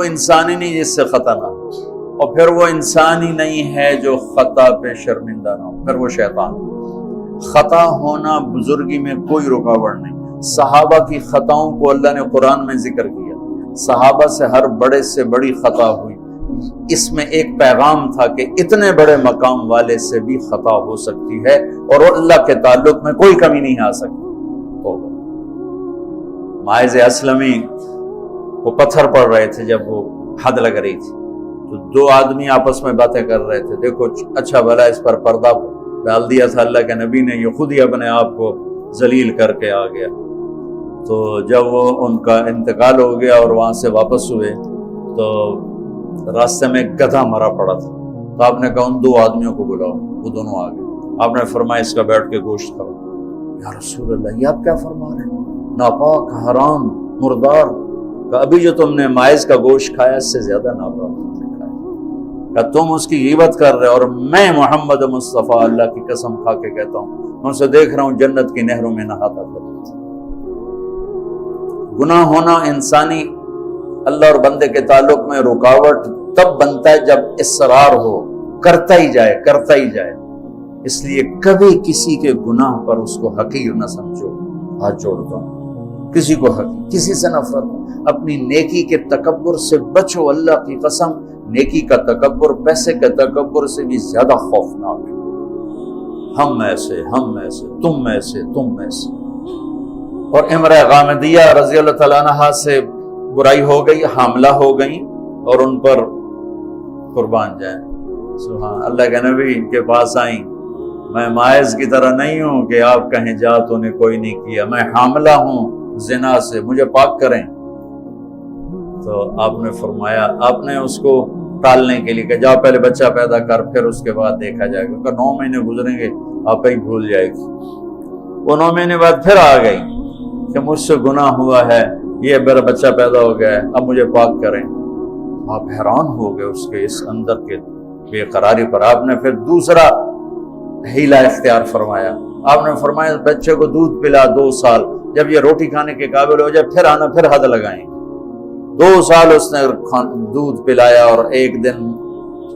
انسان ہی نہیں جس سے خطا نہ ہو، اور پھر وہ انسان ہی نہیں ہے جو خطا پہ شرمندہ نہ ہو، پھر وہ شیطان۔ خطا ہونا بزرگی میں کوئی رکاوٹ نہیں۔ صحابہ کی خطاؤں کو اللہ نے قرآن میں ذکر کیا، صحابہ سے ہر بڑے سے بڑی خطا ہوئی۔ اس میں ایک پیغام تھا کہ اتنے بڑے مقام والے سے بھی خطا ہو سکتی ہے اور اللہ کے تعلق میں کوئی کمی نہیں آ سکتی۔ ماعز اسلمی کو پتھر پڑ رہے تھے جب وہ حد لگ رہی تھی، تو دو آدمی آپس میں باتیں کر رہے تھے، دیکھو اچھا بھلا اس پر پردہ ڈال دیا تھا اللہ کے نبی نے، یہ خود ہی اپنے آپ کو ذلیل کر کے آ گیا۔ تو جب وہ ان کا انتقال ہو گیا اور وہاں سے واپس ہوئے تو راستے میں ایک گدھا مرا پڑا تھا، تو آپ نے کہا ان دو آدمیوں کو بلاؤ، وہ دونوں آ گئے۔ آپ نے فرمایا اس کا بیٹھ کے گوشت کھاؤ۔ یا رسول اللہ، یہ آپ کیا فرما رہے ہیں؟ ناپاک، حرام، مردار۔ کہ ابھی جو تم نے ماعز کا گوشت کھایا اس سے زیادہ ناپاک تم نے کھایا۔ کہ تم اس کی غیبت کر رہے، اور میں محمد مصطفیٰ اللہ کی قسم کھا کے کہتا ہوں میں اسے دیکھ رہا ہوں جنت کی نہروں میں نہاتا پھرتا۔ گناہ ہونا انسانی اللہ اور بندے کے تعلق میں رکاوٹ تب بنتا ہے جب اصرار ہو، کرتا ہی جائے کرتا ہی جائے۔ اس لیے کبھی کسی کے گناہ پر اس کو حقیر نہ سمجھو۔ ہاتھ جوڑتا ہوں، کسی کو حقیر، کسی سے نفرت، اپنی نیکی کے تکبر سے بچو۔ اللہ کی قسم، نیکی کا تکبر پیسے کے تکبر سے بھی زیادہ خوفناک ہے۔ ہم ایسے، ہم ایسے، تم ایسے، تم ایسے۔ اور امرہ غامدیہ رضی اللہ تعالیٰ عنہا سے برائی ہو گئی، حاملہ ہو گئی، اور ان پر قربان جائیں سبحان اللہ کے نبی کے پاس آئیں، میں ماعز کی طرح نہیں ہوں کہ آپ کہیں جا تو نے کوئی نہیں کیا، میں حاملہ ہوں زنا سے، مجھے پاک کریں۔ تو آپ نے فرمایا، آپ نے اس کو ٹالنے کے لیے کہ جا پہلے بچہ پیدا کر پھر اس کے بعد دیکھا جائے گا، کہ 9 مہینے گزریں گے آپ ہی بھول جائے گی۔ وہ 9 مہینے بعد پھر آ گئی کہ مجھ سے گناہ ہوا ہے، یہ میرا بچہ پیدا ہو گیا ہے، اب مجھے پاک کریں۔ آپ حیران ہو گئے اس کے اس اندر کے بے قراری پر۔ آپ نے پھر دوسرا ہیلا اختیار فرمایا، آپ نے فرمایا بچے کو دودھ پلا 2 سال، جب یہ روٹی کھانے کے قابل ہو جائے پھر آنا، پھر حد لگائیں۔ 2 سال اس نے دودھ پلایا، اور ایک دن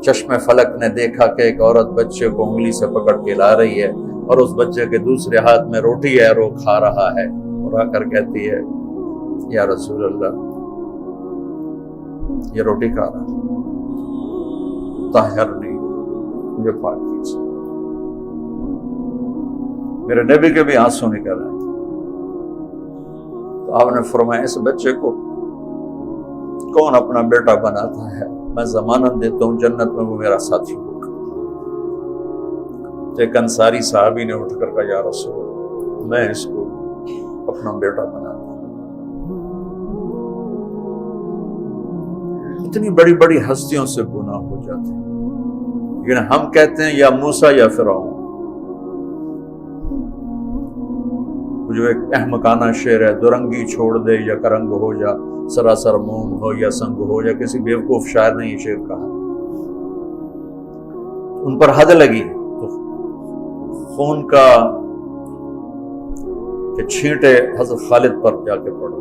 چشم فلک نے دیکھا کہ ایک عورت بچے کو انگلی سے پکڑ کے لا رہی ہے، اور اس بچے کے دوسرے ہاتھ میں روٹی ہے اور وہ کھا رہا ہے، اور آ کر کہتی ہے یا رسول اللہ یہ روٹی کھا رہا ہے، طہرنی، مجھے پاک کیجیے۔ میرے نبی کے بھی آنسو نکل آئے۔ تو آپ نے فرمایا اس بچے کو کون اپنا بیٹا بناتا ہے، میں ضمانت دیتا ہوں جنت میں وہ میرا ساتھی ہوگا۔ تو ایک انصاری صحابی نے اٹھ کر کہا یا رسول اللہ میں اس کو اپنا بیٹا بناتا ہوں۔ اتنی بڑی بڑی ہستیوں سے گناہ ہو جاتے ہیں، لیکن ہم کہتے ہیں یا موسیٰ یا فرعون۔ جو ایک احمقانہ شعر ہے، دورنگی چھوڑ دے یا کرنگ ہو جا، سراسر مون ہو یا سنگ ہو جا، کسی بیوقوف شاعر نے یہ شعر کہا۔ ان پر حد لگی تو خون کا کہ چھینٹے حضرت خالد پر جا کے پڑے،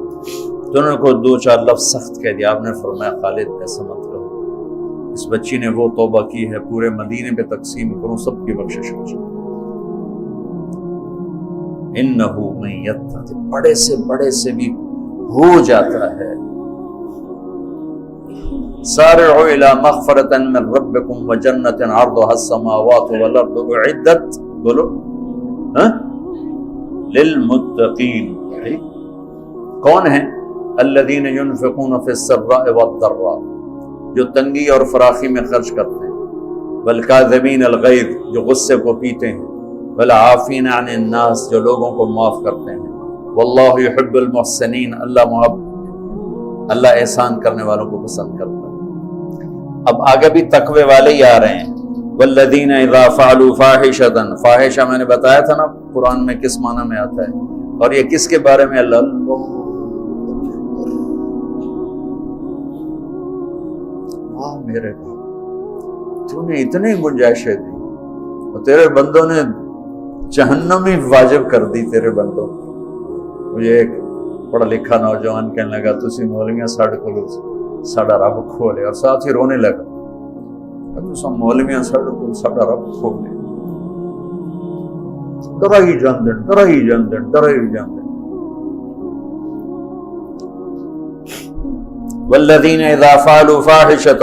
تو انہوں نے کو 2-4 لفظ سخت کہہ دیا۔ آپ نے فرمایا خالد ایسا مت کرو، اس بچی نے وہ توبہ کی ہے، پورے مدینے پہ تقسیم کروں سب کی بخشش ہو جائے۔ انہو من یتق، بڑے سے بڑے سے بھی ہو جاتا ہے۔ سارعوا الی مغفرۃ من ربکم وجنۃ عرضها السماوات والارض اعدت، بولو للمتقین۔ کون ہیں؟ الذین ینفقون فی السراء والضراء، جو تنگی اور فراخی میں خرچ کرتے ہیں، والکاظمین الغیظ، جو غصے کو پیتے ہیں، والعافین عن الناس، جو لوگوں کو معاف کرتے ہیں، واللہ یحب المحسنین، اللہ احسان کرنے والوں کو پسند کرتا ہے۔ اب آگے بھی تقوی والے ہی آ رہے ہیں۔ والذین اذا فعلوا فاحشۃ، فاحشہ میں نے بتایا تھا نا قرآن میں کس معنی میں آتا ہے، اور یہ کس کے بارے میں؟ اللہ میرے تو نے اتنی گنجائشیں دی اور تیرے بندوں نے جہنم ہی واجب کر دی تیرے بندوں۔ مجھے ایک پڑھا لکھا نوجوان کہنے لگا تسی مولویاں ساڈے کول ساڈا رب کھولے، اور ساتھ ہی رونے لگا کہ سب مولویاں ساڈا رب کھولے، ڈرائی جاندے ڈرائی جاندے ڈرائی جاندے۔ والذین اذا فعلوا فاحشۃ،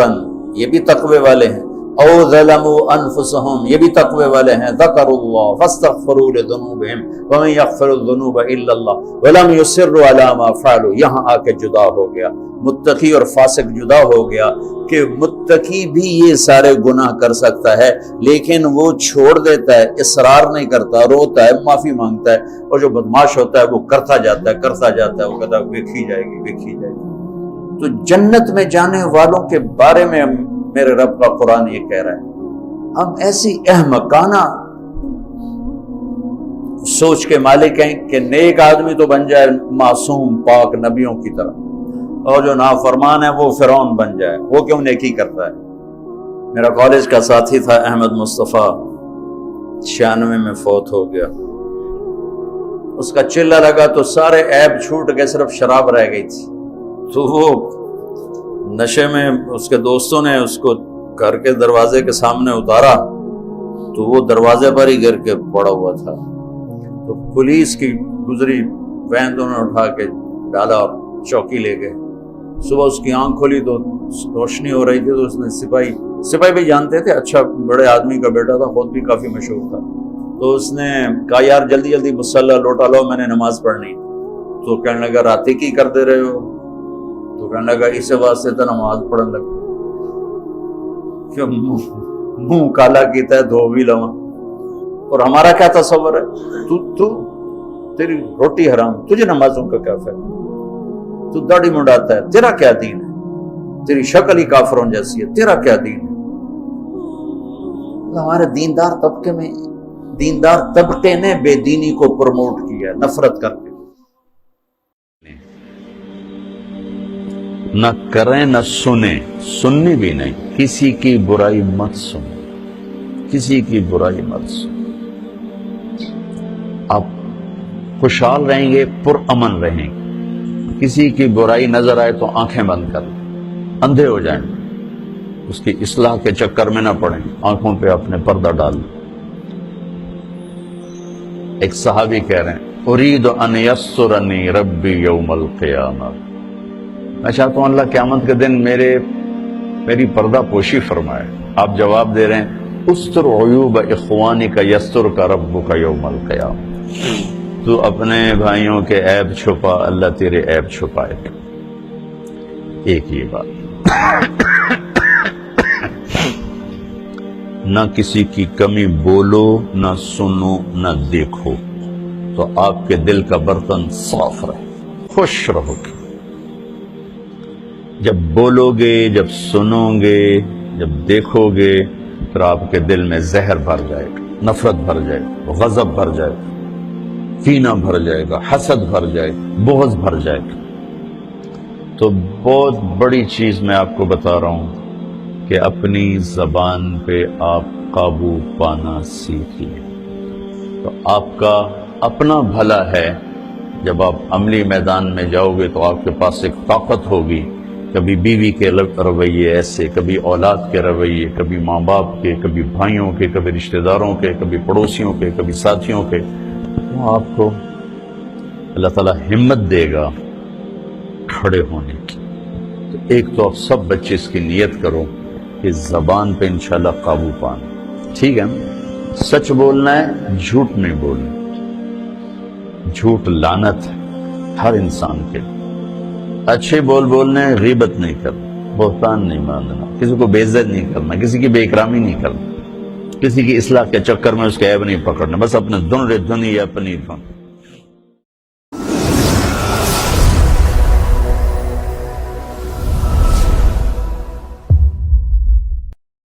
یہ بھی تقوی والے ہیں، او ظلموا انفسهم، یہ بھی تقوی والے ہیں، ذکروا اللہ فاستغفروا لذنوبہم ومن یغفر الذنوب الا اللہ ولم یصروا علی ما فعلوا۔ یہاں آ کے جدا ہو گیا، متقی اور فاسق جدا ہو گیا کہ متقی بھی یہ سارے گناہ کر سکتا ہے لیکن وہ چھوڑ دیتا ہے، اصرار نہیں کرتا، روتا ہے، معافی مانگتا ہے، اور جو بدماش ہوتا ہے وہ کرتا جاتا ہے کرتا جاتا ہے، وہ کہتا ہے ویکھی جائے گی ویکھی جائے گی۔ تو جنت میں جانے والوں کے بارے میں میرے رب کا قرآن یہ کہہ رہا ہے، ہم ایسی احمقانہ سوچ کے مالک ہیں کہ نیک آدمی تو بن جائے معصوم پاک نبیوں کی طرح، اور جو نافرمان ہے وہ فرعون بن جائے، وہ کیوں نیکی کرتا ہے۔ میرا کالج کا ساتھی تھا احمد مصطفیٰ، 96 میں فوت ہو گیا۔ اس کا چلہ لگا تو سارے عیب چھوٹ گئے، صرف شراب رہ گئی تھی، تو وہ نشے میں اس کے دوستوں نے اس کو گھر کے دروازے کے سامنے اتارا تو وہ دروازے پر ہی گر کے پڑا ہوا تھا۔ تو پولیس کی گزری وین تو انہوں نے اٹھا کے ڈالا اور چوکی لے گئے۔ صبح اس کی آنکھ کھولی تو روشنی ہو رہی تھی، تو اس نے سپاہی بھی جانتے تھے، اچھا بڑے آدمی کا بیٹا تھا، خود بھی کافی مشہور تھا، تو اس نے کہا یار جلدی جلدی مصلی لوٹا لو، میں نے نماز پڑھنی۔ تو کہنے لگا راتے کی کر دے رہے ہو؟ تو کہنے لگا اس واسطے تو نماز پڑھنے لگا کہ منہ کالا کیتا ہے دھو بھی لواں۔ اور ہمارا کیا تصور ہے، تو تیری روٹی حرام، تجھے نمازوں کا کیا فائدہ، تو داڑھی منڈاتا ہے، تیرا کیا دین ہے، تیری شکل ہی کافروں جیسی ہے، تیرا کیا دین ہے۔ ہمارے دیندار طبقے نے بے دینی کو پروموٹ کیا ہے نفرت کر کے۔ نہ کریں نہ سنیں، سننی بھی نہیں، کسی کی برائی مت سنو، کسی کی برائی مت سنو۔ آپ خوشحال رہیں گے، پرامن رہیں گے۔ کسی کی برائی نظر آئے تو آنکھیں بند کر لیں، اندھے ہو جائیں، اس کی اصلاح کے چکر میں نہ پڑیں، آنکھوں پہ اپنے پردہ ڈال لیں۔ ایک صحابی کہہ رہے ہیں ارید ان یسرنی ربی یوم القیامہ، میں چاہتا ہوں اللہ قیامت کے دن میری پردہ پوشی فرمائے۔ آپ جواب دے رہے ہیں استر عیوب اخوانک یسترک ربک یوم القیامہ، تو اپنے بھائیوں کے عیب چھپا، اللہ تیرے عیب چھپائے گا۔ ایک یہ بات، نہ کسی کی کمی بولو، نہ سنو، نہ دیکھو، تو آپ کے دل کا برتن صاف رہے، خوش رہو گے۔ جب بولو گے، جب سنو گے، جب دیکھو گے، پھر آپ کے دل میں زہر بھر جائے گا، نفرت بھر جائے گا، غضب بھر جائے گا، کینہ بھر جائے گا، حسد بھر جائے گا، بغض بھر جائے گا۔ تو بہت بڑی چیز میں آپ کو بتا رہا ہوں کہ اپنی زبان پہ آپ قابو پانا سیکھیے، تو آپ کا اپنا بھلا ہے۔ جب آپ عملی میدان میں جاؤ گے تو آپ کے پاس ایک طاقت ہوگی، کبھی بیوی کے رویے ایسے، کبھی اولاد کے رویے، کبھی ماں باپ کے، کبھی بھائیوں کے، کبھی رشتہ داروں کے، کبھی پڑوسیوں کے، کبھی ساتھیوں کے، تو آپ کو اللہ تعالیٰ ہمت دے گا کھڑے ہونے کی۔ تو ایک تو آپ سب بچے اس کی نیت کرو کہ زبان پہ انشاءاللہ قابو پانا، ٹھیک ہے؟ سچ بولنا ہے، جھوٹ نہیں بولنا۔ جھوٹ لعنت ہے ہر انسان کے، اچھے بولنے، غیبت نہیں کرنا، بہتان نہیں باندھنا، کسی کو بے عزت نہیں کرنا، کسی کی بے اکرامی نہیں کرنا، کسی کی اصلاح کے چکر میں اس کے عیب نہیں پکڑنا، بس اپنے دن اپنی